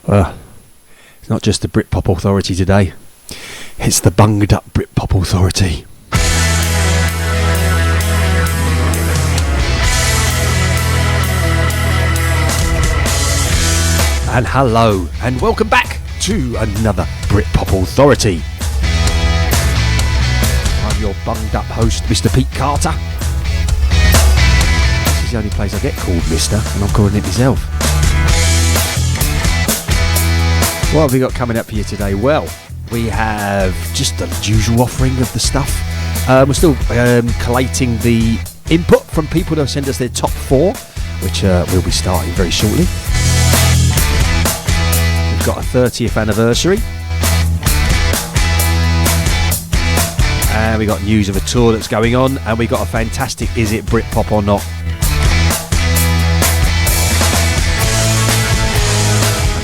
Well, it's not just the Britpop Authority today, it's the bunged up Britpop Authority. And hello, and welcome back to another Britpop Authority. I'm your bunged up host, Mr. Pete Carter. This is the only place I get called Mr, and I'm calling it myself. What have we got coming up for you today? Well, we have just the usual offering of the stuff. We're still collating the input from people that have sent us their top 4, which we'll be starting very shortly. We've got a 30th anniversary. And we got news of a tour that's going on, and we got a fantastic Is It Britpop or Not?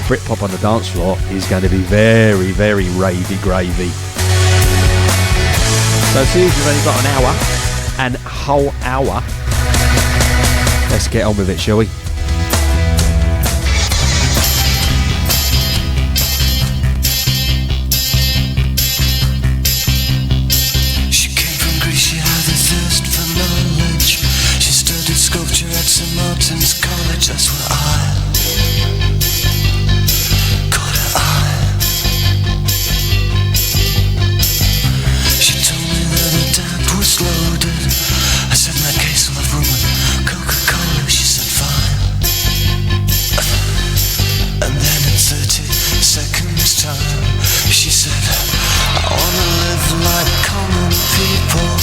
Britpop on the dance floor is going to be very, very ravey gravy. So as soon as we've only got an whole hour, let's get on with it, shall we? She came from Greece, she had a thirst for knowledge. She studied sculpture at St. Martin's College, that's where I loaded. I said, in that case I'll have rum and Coca-Cola. She said, fine. And then in 30 seconds time, she said, I wanna live like common people.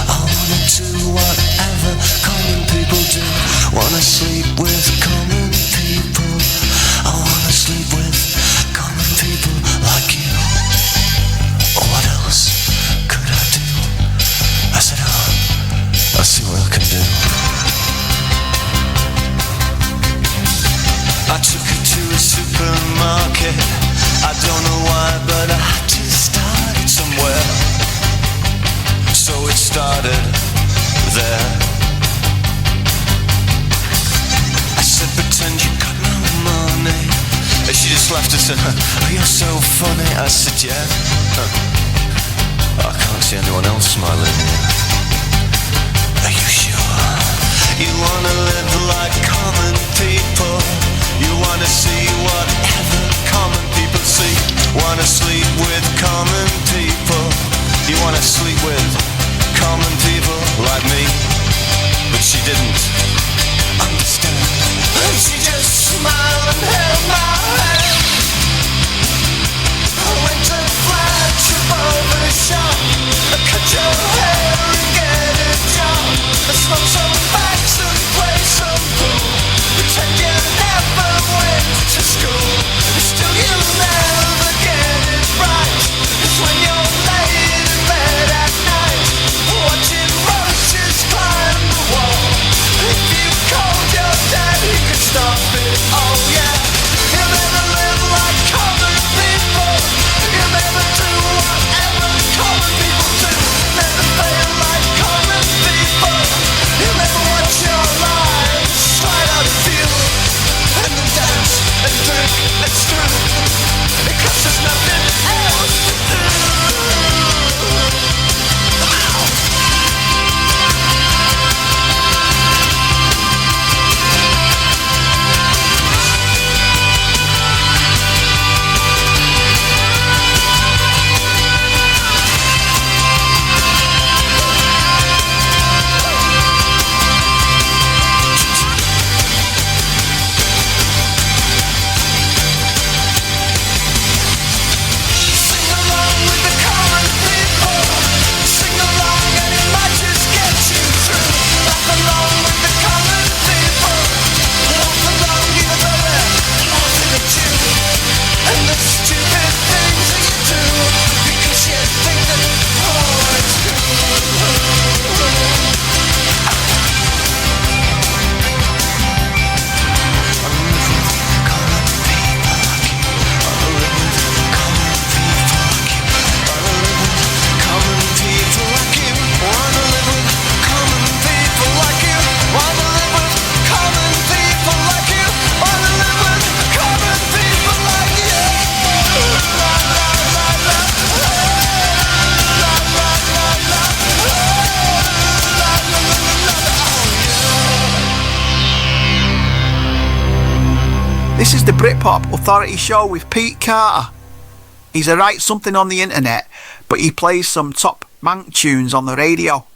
I wanna do whatever common people do. Wanna sleep with common people. I wanna sleep with common people like you. What else could I do? I said, oh, I'll see what I can do. I took her to a supermarket. I don't know why, but I had to start it somewhere. So it started there. I said, pretend you got no money. And she just laughed and said, oh, you're so funny. I said, yeah. I can't see anyone else smiling. Are you sure? You wanna live like common people. You wanna see whatever common people see. Wanna sleep with common people. You wanna sleep with common people like me. But she didn't understand. She just smiled and held my hand. I went to flash above the shop. Cut your hair and get a job. Smoke some facts and play some pool. Pretend you never went to school. Still you'll never get it right. It's when you're laid in bed at night, watching roaches climb the wall. If you called your dad, he could stop it all. This is the Britpop Authority Show with Pete Carter. He's a write something on the internet, but he plays some top mank tunes on the radio.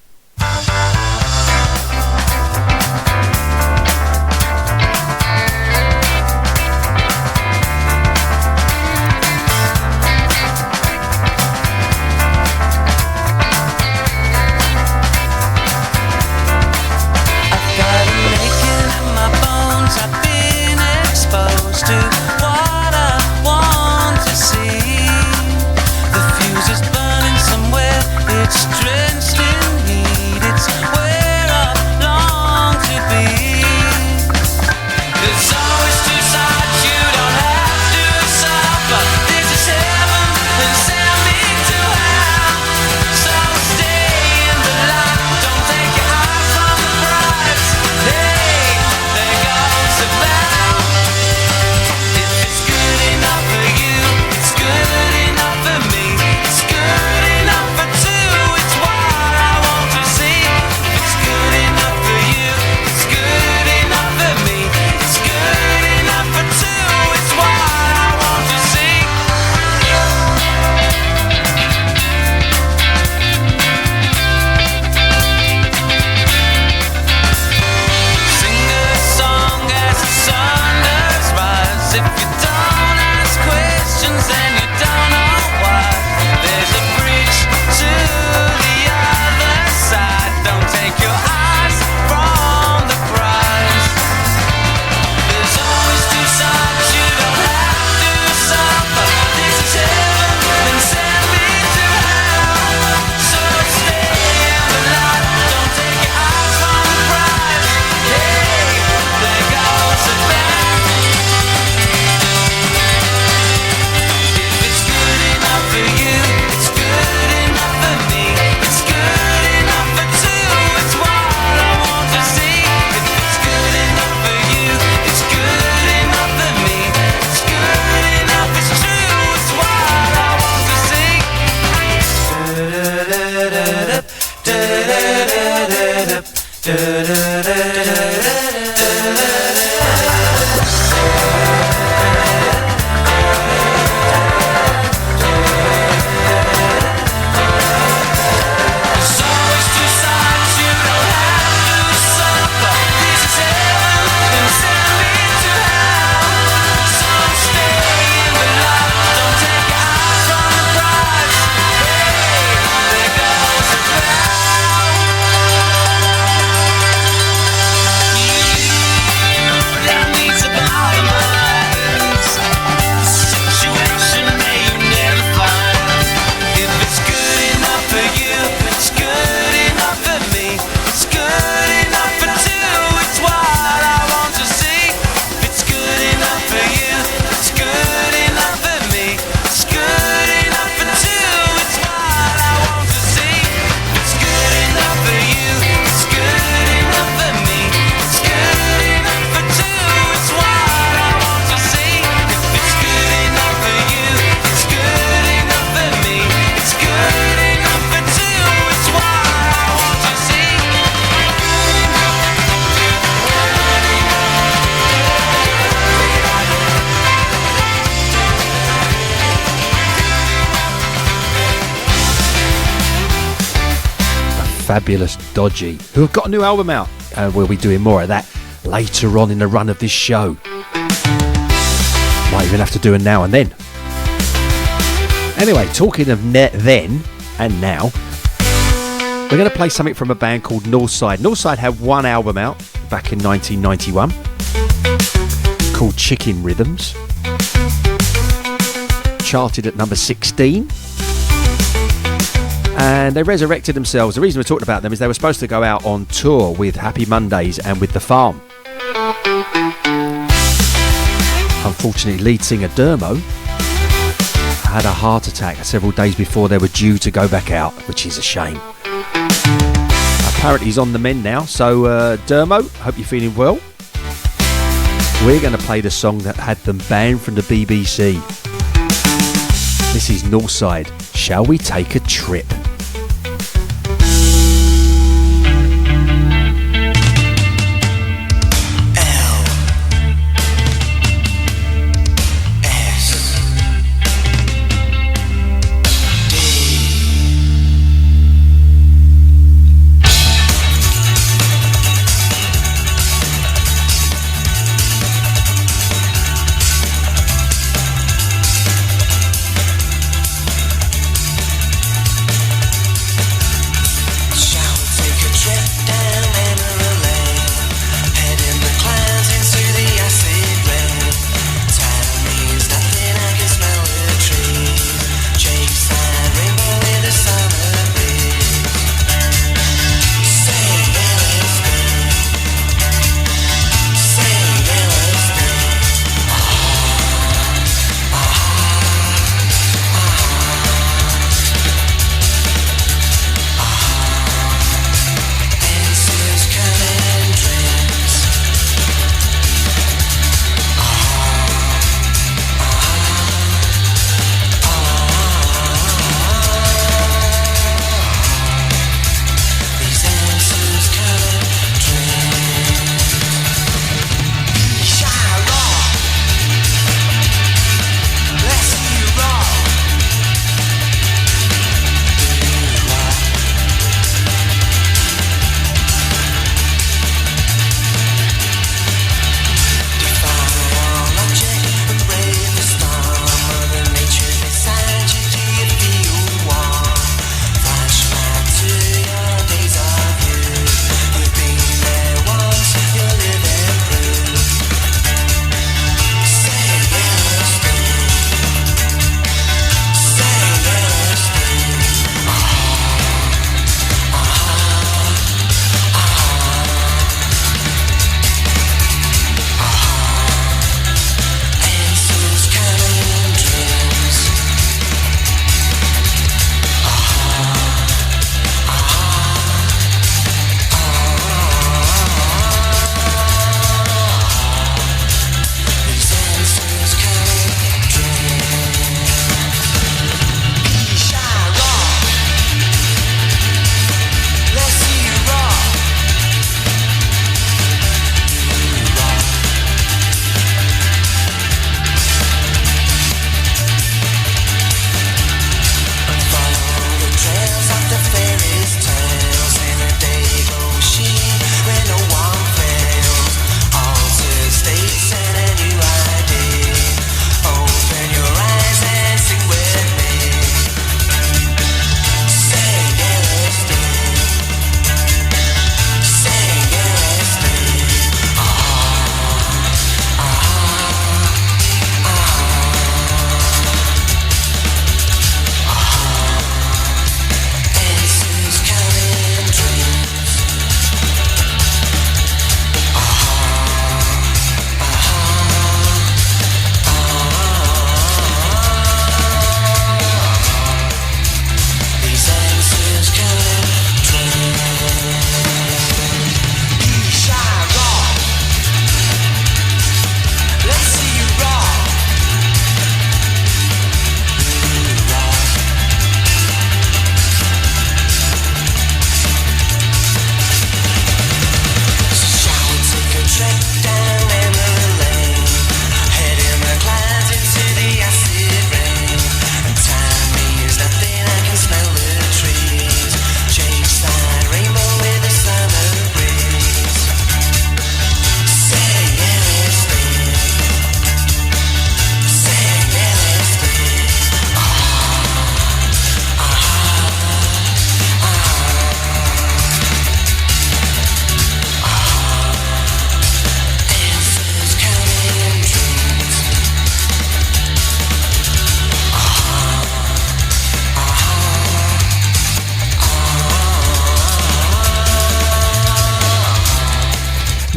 It's drenched in heat, it's where I long to be. There's always two sides, you don't have to suffer. This is heaven, then send me to hell. So stay in the light, don't take your eyes from the prize. Hey, there goes the bell. If it's good enough for you, it's good enough for me. It's good enough for two. Fabulous Dodgy, who have got a new album out. We'll be doing more of that later on in the run of this show. Might even have to do a now and then. Anyway, talking of then and now, we're going to play something from a band called Northside. Northside had one album out back in 1991 called Chicken Rhythms. Charted at number 16. And they resurrected themselves. The reason we're talking about them is they were supposed to go out on tour with Happy Mondays and with The Farm. Unfortunately, lead singer Dermo had a heart attack several days before they were due to go back out, which is a shame. Apparently he's on the mend now, so Dermo, hope you're feeling well. We're going to play the song that had them banned from the BBC. This is Northside, Shall We Take a Trip?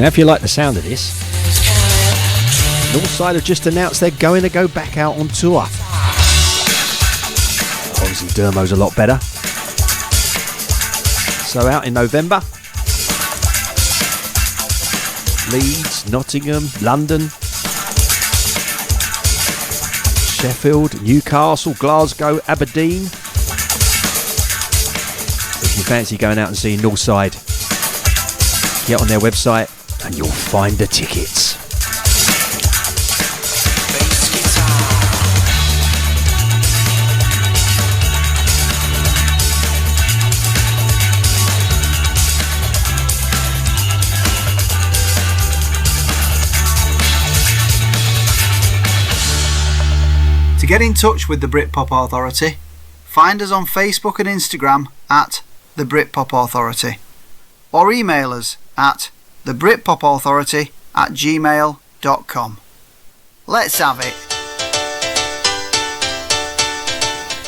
Now, if you like the sound of this, Northside have just announced they're going to go back out on tour. Obviously, Dermo's a lot better. So out in November, Leeds, Nottingham, London, Sheffield, Newcastle, Glasgow, Aberdeen. If you fancy going out and seeing Northside, get on their website and you'll find the tickets. To get in touch with the Britpop Authority, find us on Facebook and Instagram at the Britpop Authority, or email us at thebritpopauthority@gmail.com. Let's have it.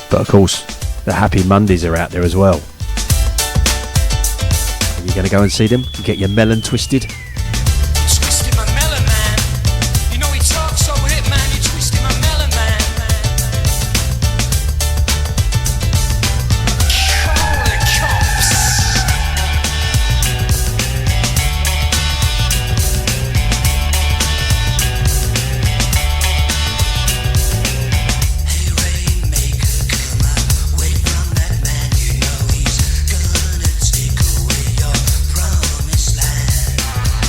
But of course, the Happy Mondays are out there as well. Are you going to go and see them and get your melon twisted? Twisting my melon, man. You know he talks over it, man. You twisting my melon, man. Call the cops. Hey, Rainmaker, come away from that man. You know he's gonna take away your promised land.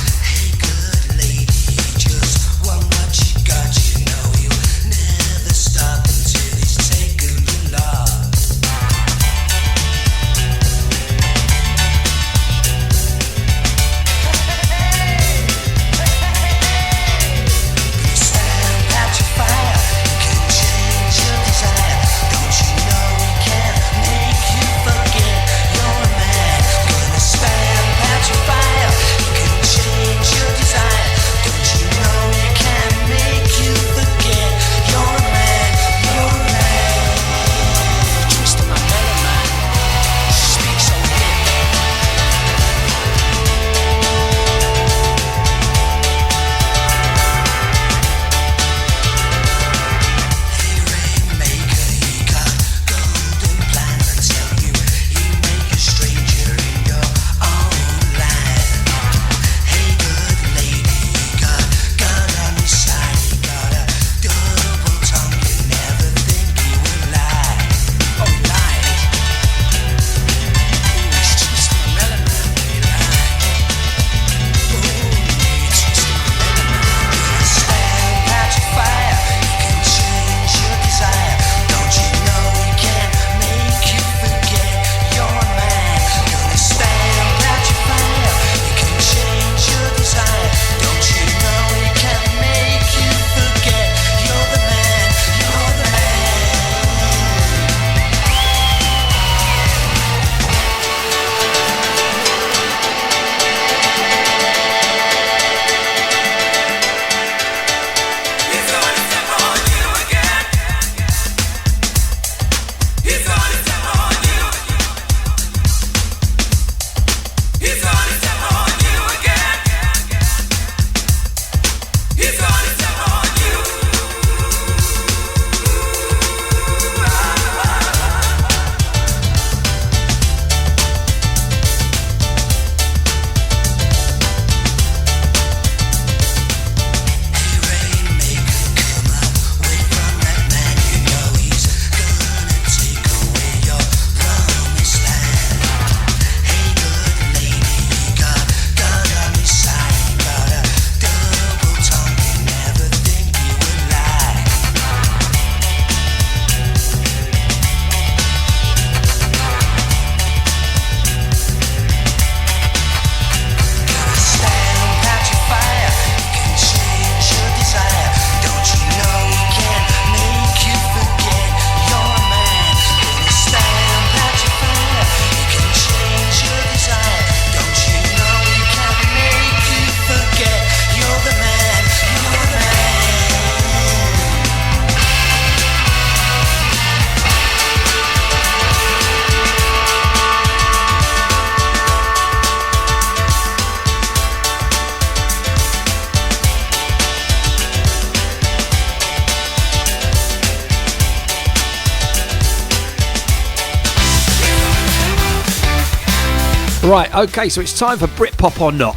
Right, okay, so it's time for Britpop or not.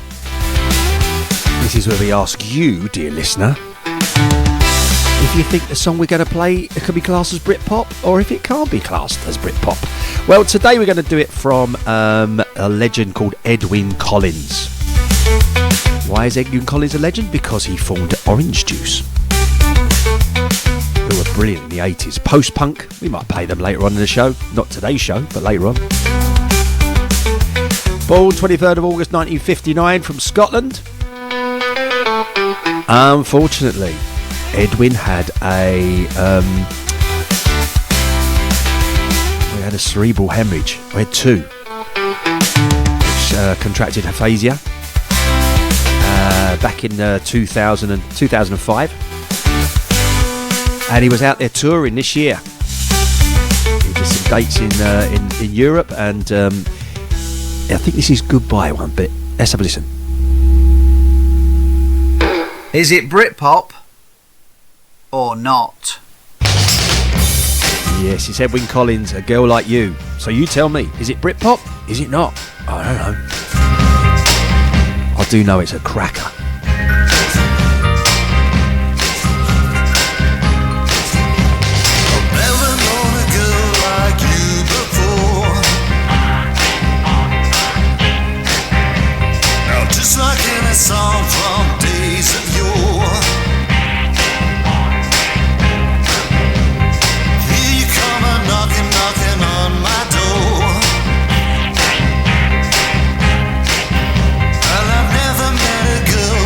This is where we ask you, dear listener, if you think the song we're going to play it could be classed as Britpop or if it can't be classed as Britpop. Well, today we're going to do it from a legend called Edwyn Collins. Why is Edwyn Collins a legend? Because he formed Orange Juice, who were brilliant in the 80s. Post-punk, we might play them later on in the show. Not today's show, but later on. Born 23rd of August 1959 from Scotland. Unfortunately, Edwyn had a cerebral hemorrhage. We had two, which contracted aphasia back in 2000 and 2005, and he was out there touring this year. He did some dates in Europe, and I think this is Goodbye one bit. Let's have a listen. Is it Britpop or not? Yes, it's Edwyn Collins, A Girl Like You. So you tell me, is it Britpop? Is it not? I don't know. I do know it's a cracker. Like in a song from days of yore, here you come a knocking on my door. Well, I've never met a girl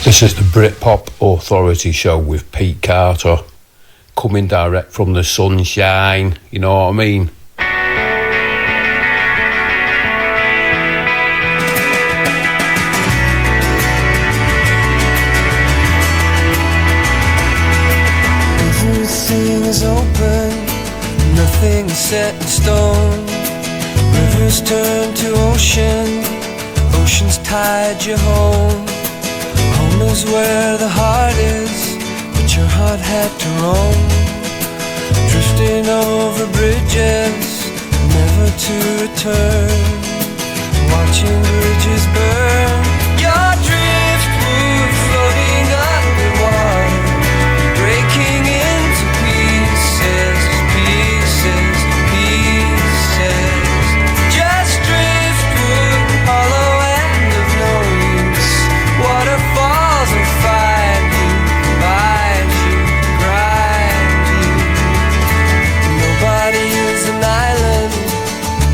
This is the Britpop Authority Show with Pete Carter, coming direct from the sunshine, you know what I mean? Everything is open, nothing is set in stone. Rivers turn to ocean, oceans tide you home. Home is where the heart is, but your heart had to roam. Drifting over bridges, never to return. Watching bridges burn. Your driftwood floating underwater, breaking into pieces, pieces, pieces. Just driftwood, hollow end of no use. Waterfalls will find you, bite you, grind you. Nobody is an island,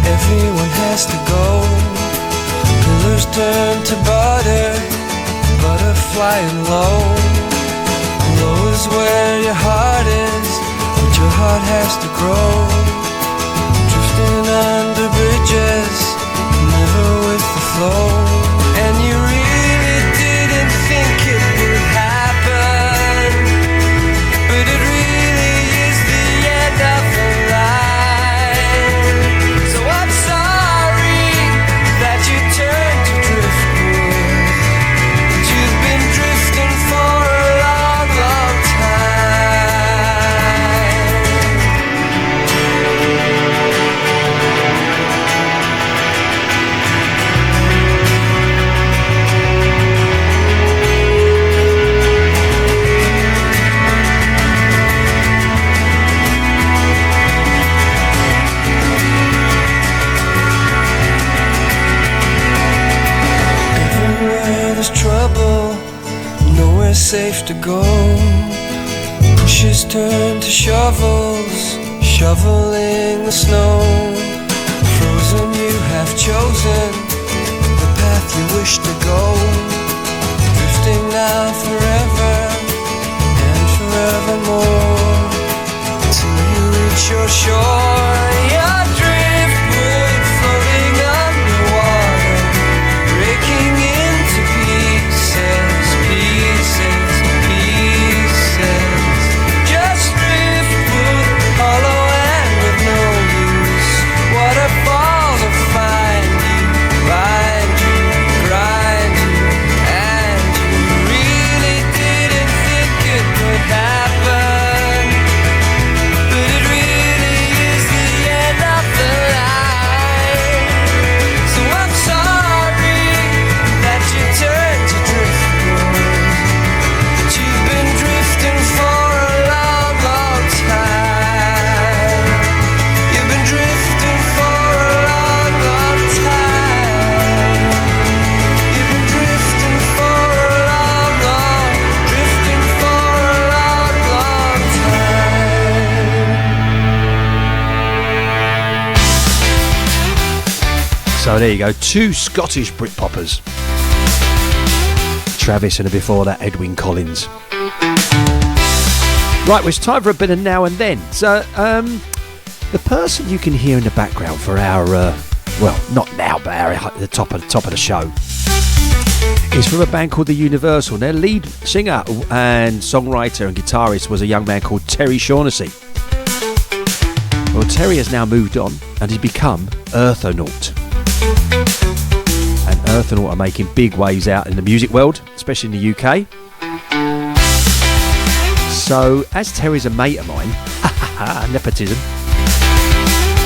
everyone has to go. Pillars turn to butter, butter flying low. Low is where your heart is, but your heart has to grow. Drifting under bridges, never with the flow. And you really didn't think it would happen, but it really is the end of the line. So I'm sorry that you turned to driftwood, but you've been drifting for a long, long time. Everywhere there's trouble, nowhere safe to go. Pushes turn to shovels, shoveling the snow. Frozen, you have chosen the path you wish to go. Drifting now forever and forevermore, till you reach your shore. Your driftwood floating underwater, breaking into pieces, pieces, pieces. Just driftwood, hollow and with no use. Waterfalls will find you, bind you, grind you, and you really didn't think it would happen, but it really is the end of the line. So I'm sorry that you turned to driftwood, but you've been drifting for a long, long time. You've been drifting for a long, long time. You've been drifting for a long, long, drifting for a long, long time. So there you go, two Scottish Britpoppers. Travis and before that Edwyn Collins. Right, well, it's time for a bit of now and then. So the person you can hear in the background for our, well, not now, but at the top of the show, is from a band called The Universal. Their lead singer and songwriter and guitarist was a young man called Terry Shaughnessy. Well, Terry has now moved on and has become Earthonaut. And Earthonaut are making big waves out in the music world, especially in the UK. So, as Terry's a mate of mine, nepotism,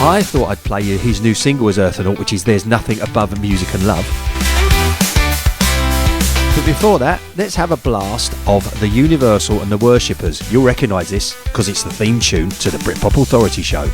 I thought I'd play you his new single as Earthonaut, which is There's Nothing Above Music and Love. But before that, let's have a blast of The Universal and The Worshippers. You'll recognise this because it's the theme tune to the Britpop Authority Show.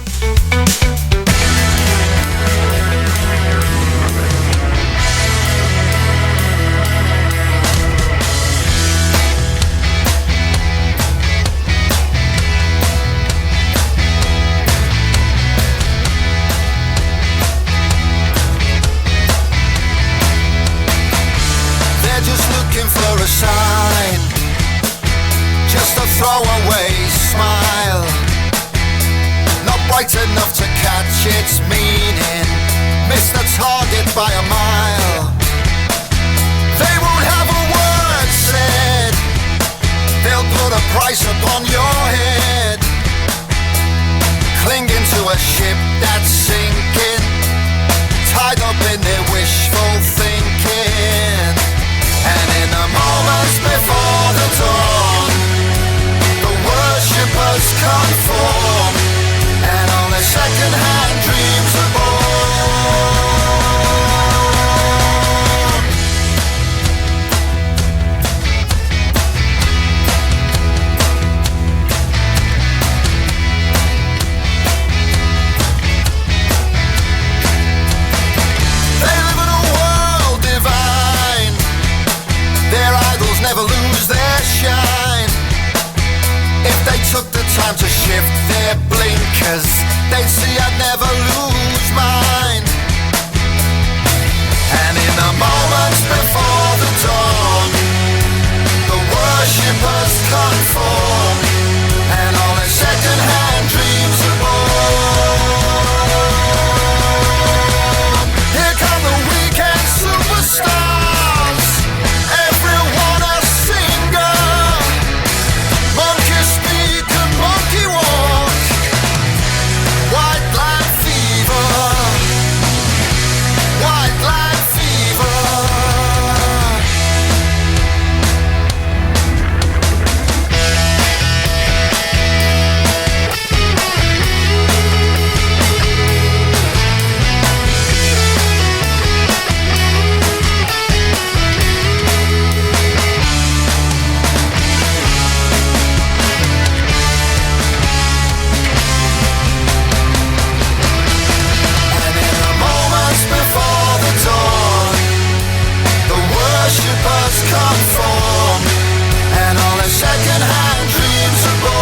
They're just looking for a sign. bright enough to catch its meaning, miss the target by a mile. They won't have a word said, they'll put a price upon your head. Clinging to a ship that's sinking, tied up in their wishful thinking. And in the moments before the dawn, the worshippers conform, and all their second-hand dreams are born. They live in a world divine, their idols never lose their shine. If they took the time to shift their blinkers, they'd see I'd never lose mine. And in the moments before the dawn, the worshippers conform, and all their second-hand dreams are born. Here come the weekend superstars, everyone a singer. Monkey speak and monkey walk, white line fever, white line fever. And in the moments before the dawn, the worshippers conform, and all their second-hand dreams are born.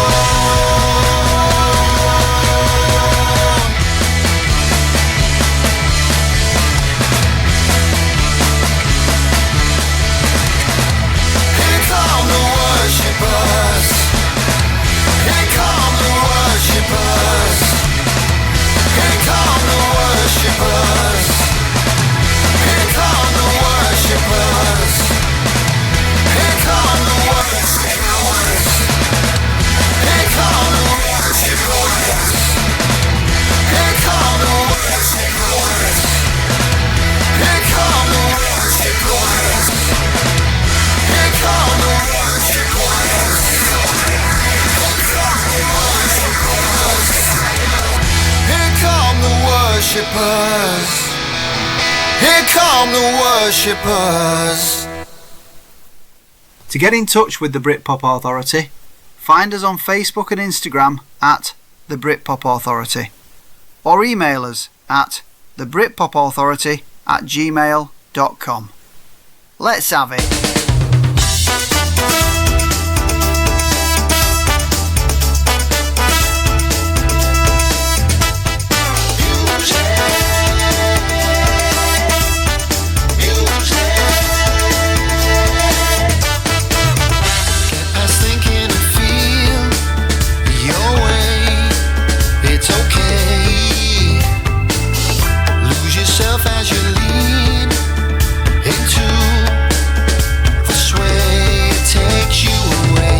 Here come the worshippers, here come the worshippers, here come the worshippers, here come the worshippers, here come the worshippers, here come the worshippers, here come the worshippers, here come the worshippers, here come the worshippers, here come the worshippers, here come the worshippers. To get in touch with the Britpop Authority, find us on Facebook and Instagram at the Britpop Authority, or email us at thebritpopauthority@gmail.com. Let's have it. Get past thinking and feel your way, it's okay. Lose yourself as you lean into the sway, it takes you away.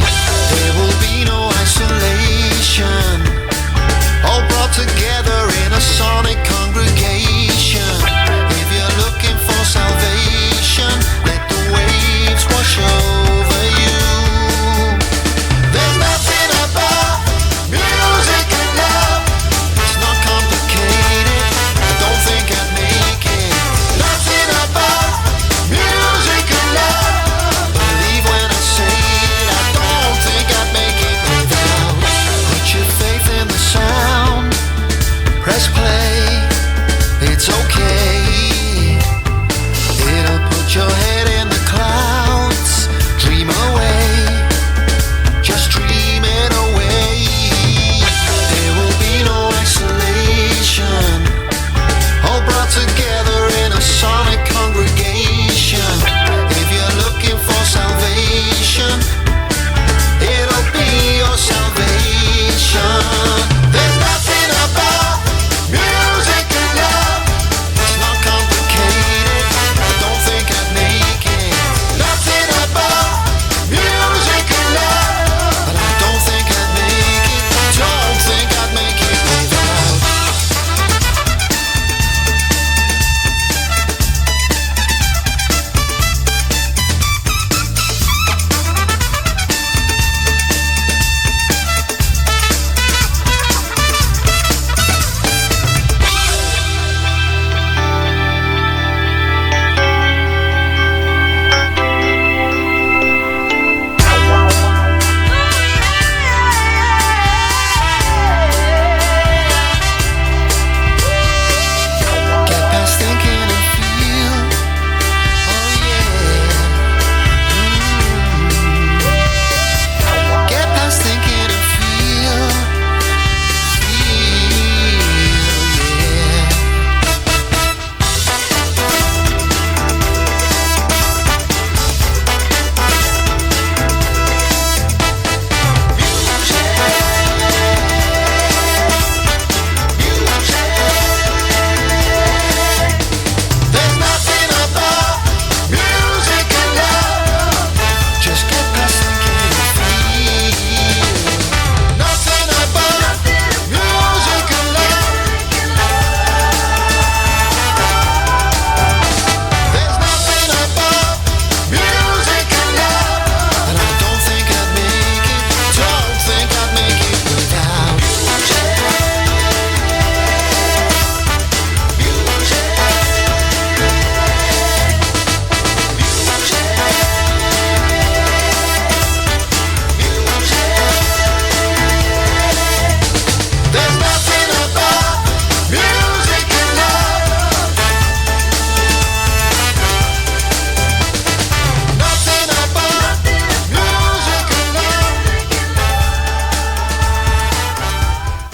There will be no isolation, all brought together in a sonic congregation. If you're looking for salvation, let the waves wash over you. There's nothing about music and love, it's not complicated, I don't think I'd make it. Nothing about music and love, believe when I say it, I don't think I'd make it without. Put your faith in the sound, press play, it's okay. It'll put your head in the clouds, dream away, just dream it away. There will be no isolation, all brought together in a sonic congregation. If you're looking for salvation, it'll be your salvation. There's nothing about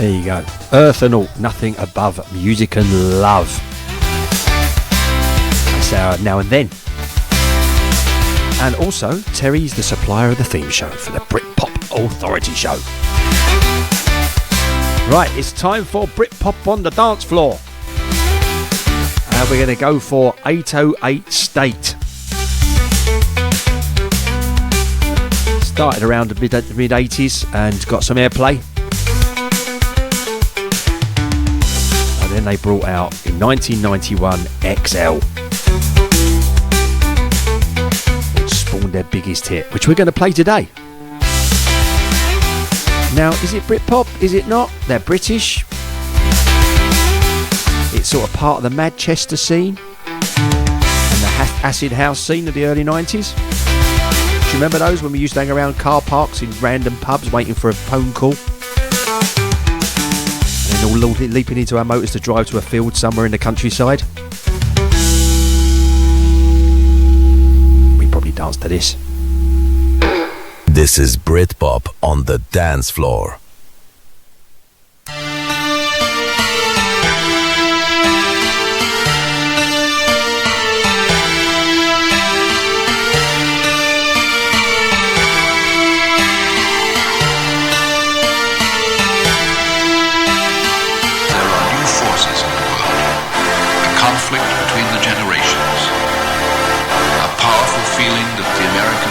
There you go. Earth and all, nothing above music and love. That's our Now and Then. And also, Terry's the supplier of the theme show for the Britpop Authority Show. Right, it's time for Britpop on the dance floor. And we're going to go for 808 State. Started around the mid 80s and got some airplay. And then they brought out in 1991 XL, which spawned their biggest hit, which we're going to play today. Now, is it Britpop? Is it not? They're British. It's sort of part of the Manchester scene and the acid house scene of the early 90s. Do you remember those when we used to hang around car parks in random pubs waiting for a phone call? And then all leaping into our motors to drive to a field somewhere in the countryside? We probably danced to this. This is Britpop on the dance floor.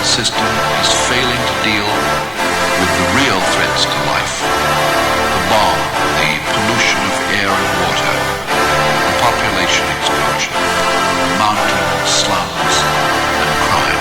System is failing to deal with the real threats to life. The bomb, the pollution of air and water, the population explosion, mountain slums, and crime.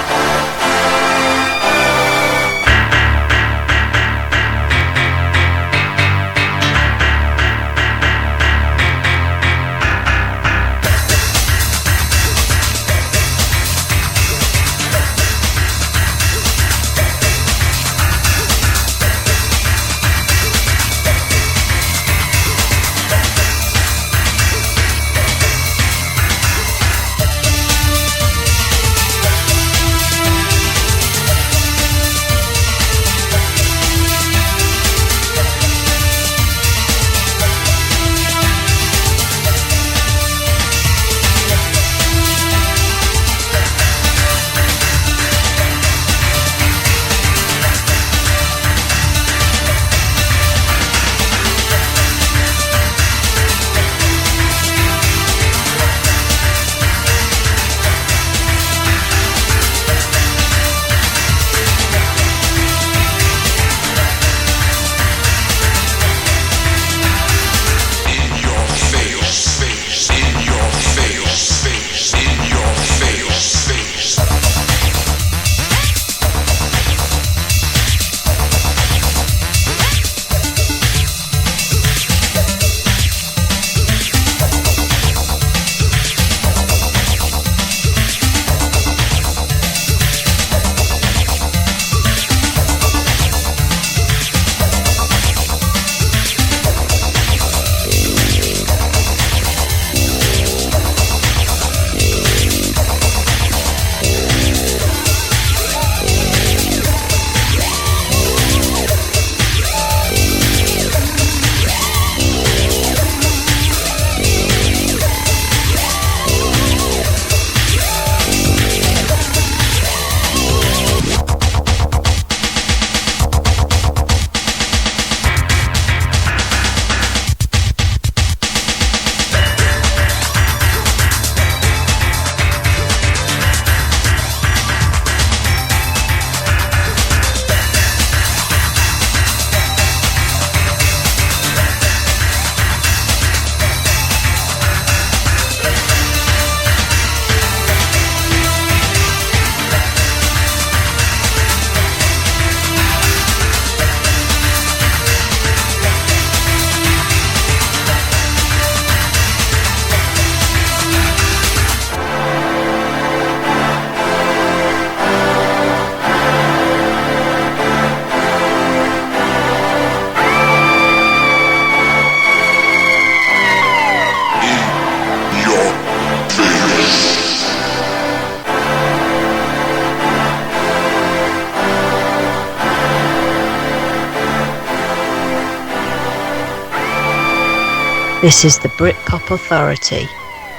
This is the Britpop Authority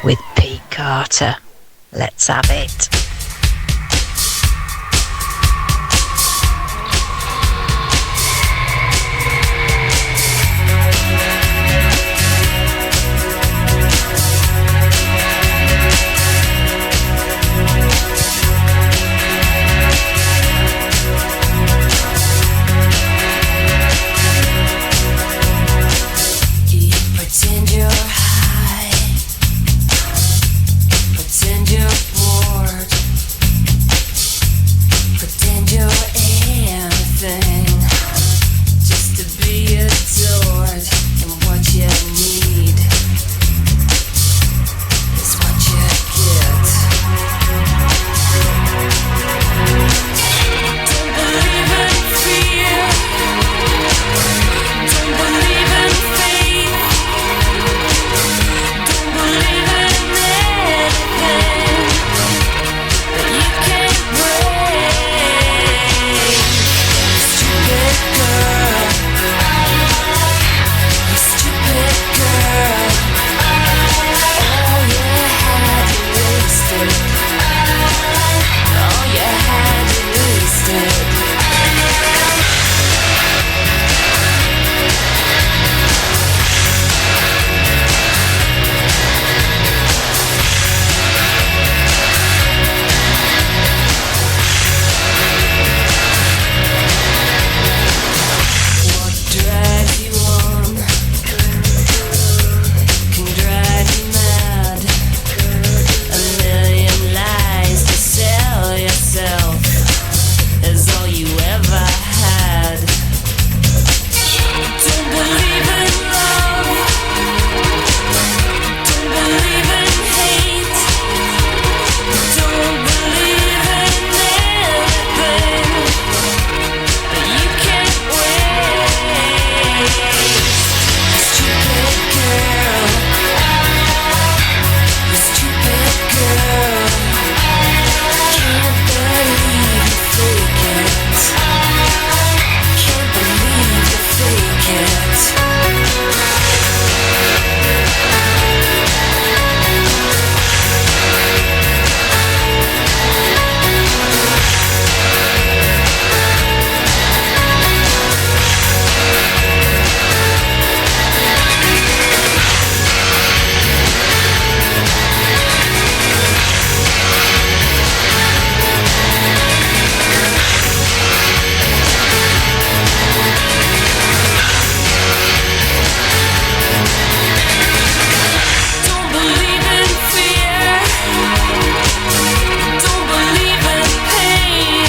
with Pete Carter. Let's have it. Pretend you're high, pretend you're bored, pretend you're anything, just to be adored. And what you need is what you get. Don't believe in fear, don't believe in faith, don't believe in anything that you can't break. Stupid girl, you stupid girl. All you had to waste it. All you had to waste it. What drives you on can drive you mad. A million lies to sell yourself is all you ever had. Don't believe in love, don't believe in hate, don't believe in anything that you can't waste. Stupid girl, you stupid girl. Can't believe you fake it. Can't believe you fake it. Don't believe in fear, don't believe in pain,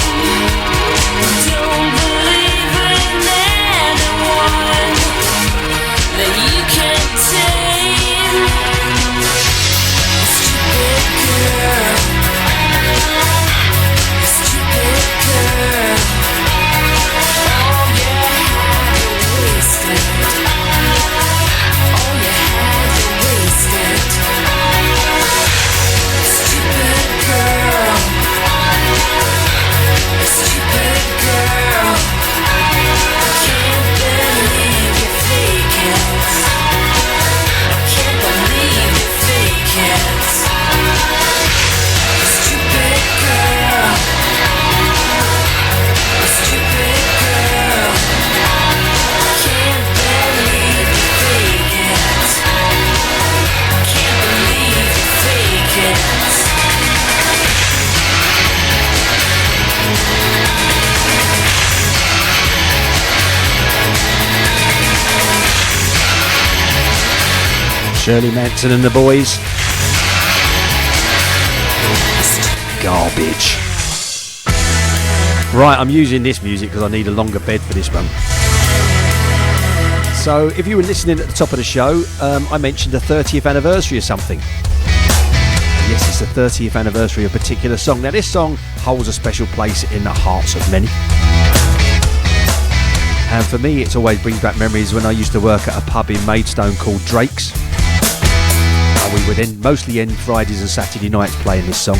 don't believe in anyone that you can't tame. Stupid girl, stupid girl. All you had to waste it. All you had to waste it. Stupid girl, stupid girl. Can't believe you fake it. Can't believe you fake it. Stupid girl, stupid girl. Can't believe you fake it. Can't believe you fake it. Shirley Manson and the boys. Garbage. Right, I'm using this music because I need a longer bed for this one. So, if you were listening at the top of the show, I mentioned the 30th anniversary of something. Yes, it's the 30th anniversary of a particular song. Now, this song holds a special place in the hearts of many. And for me, it always brings back memories when I used to work at a pub in Maidstone called Drake's. We would mostly end Fridays and Saturday nights playing this song.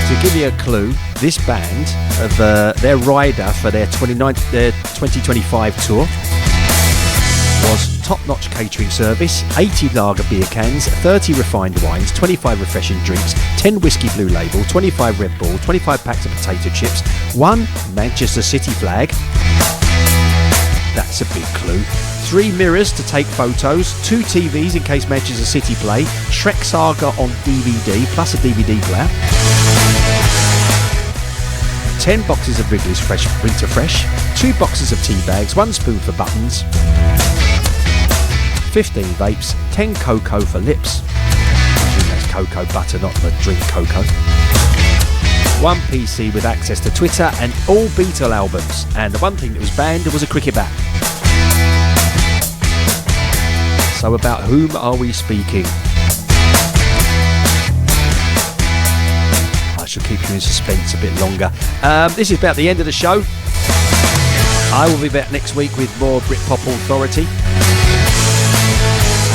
To give you a clue, this band, of their rider for their 2025 tour was top-notch catering service, 80 lager beer cans, 30 refined wines, 25 refreshing drinks, 10 whiskey blue label, 25 Red Bull, 25 packs of potato chips, 1 Manchester City flag. That's a big clue. 3 mirrors to take photos, 2 TVs in case Manchester City play, Shrek Saga on DVD plus a DVD player, 10 boxes of Wrigley's Fresh Winter Fresh, 2 boxes of tea bags, 1 spoon for buttons, 15 vapes, 10 cocoa for lips. I think that's cocoa butter, not the drink cocoa. 1 PC with access to Twitter and all Beatle albums. And the one thing that was banned was a cricket bat. So about whom are we speaking? I shall keep you in suspense a bit longer. This is about the end of the show. I will be back next week with more Britpop Authority.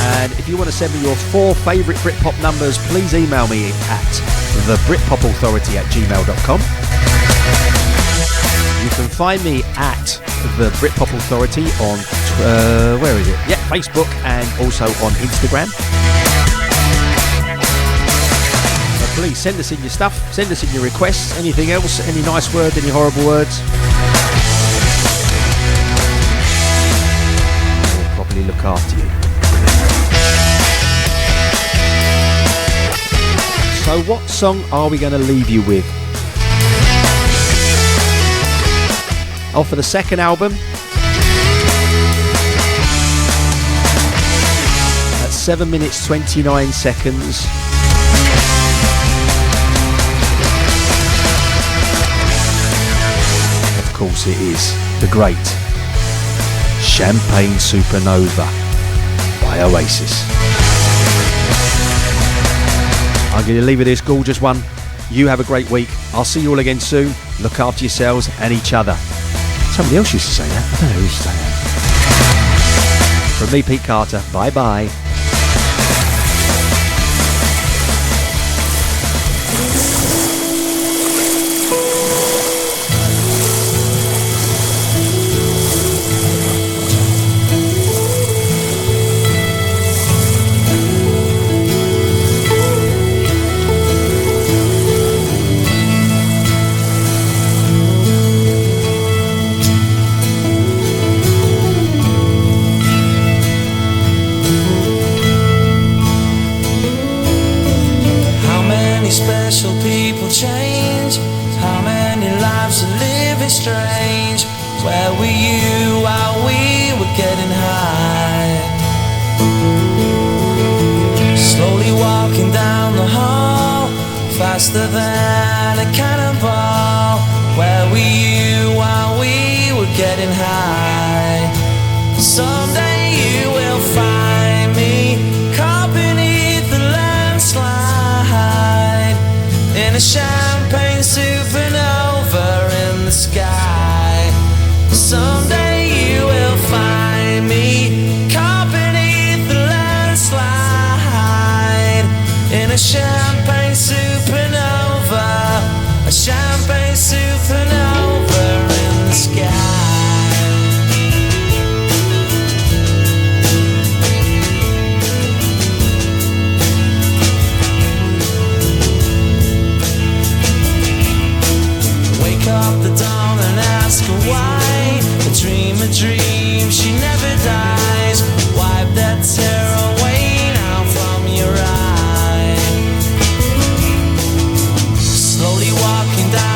And if you want to send me your 4 favourite Britpop numbers, please email me at thebritpopauthority@gmail.com. You can find me at the Britpop Authority on where is it? Yeah, Facebook and also on Instagram. So please send us in your stuff, send us in your requests, anything else, any nice words, any horrible words. We'll properly look after you. So what song are we going to leave you with? Oh, for the second album, at 7 minutes 29 seconds. Of course it is the great Champagne Supernova by Oasis. I'm going to leave it this gorgeous one. You have a great week. I'll see you all again soon. Look after yourselves and each other. Somebody else used to say that. I don't know who used to say that. From me, Pete Carter. Bye-bye. Special people change. How many lives are living strange? Where were you while we were getting high? Slowly walking down the hall, faster than a cannonball. Where were you while we were getting high? Someday you will find me caught beneath the landslide, in a champagne supernova in the sky. Someday you will find me caught beneath the landslide, in a champagne supernova, a champagne supernova in the sky. Up the dawn and ask her why. A dream, she never dies. Wipe that tear away now from your eye. Slowly walking down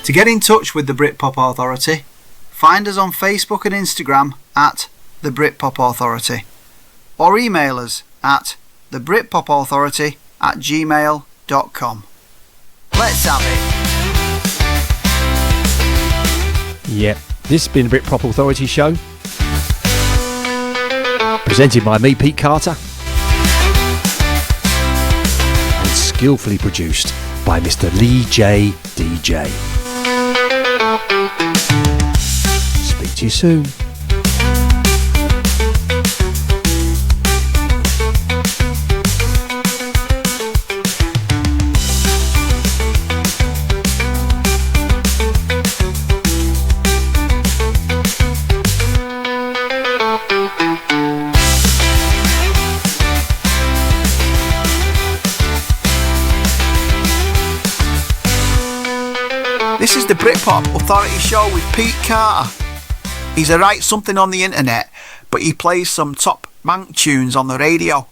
To get in touch with the Britpop Authority, find us on Facebook and Instagram at the Britpop Authority, or email us at thebritpopauthority@gmail.com. Let's have it. Yep, this has been the Britpop Authority Show, presented by me, Pete Carter, and skillfully produced by Mr. Lee J. DJ. Speak to you soon. This is the Britpop Authority Show with Pete Carter. He's a write something on the internet, but he plays some top mank tunes on the radio.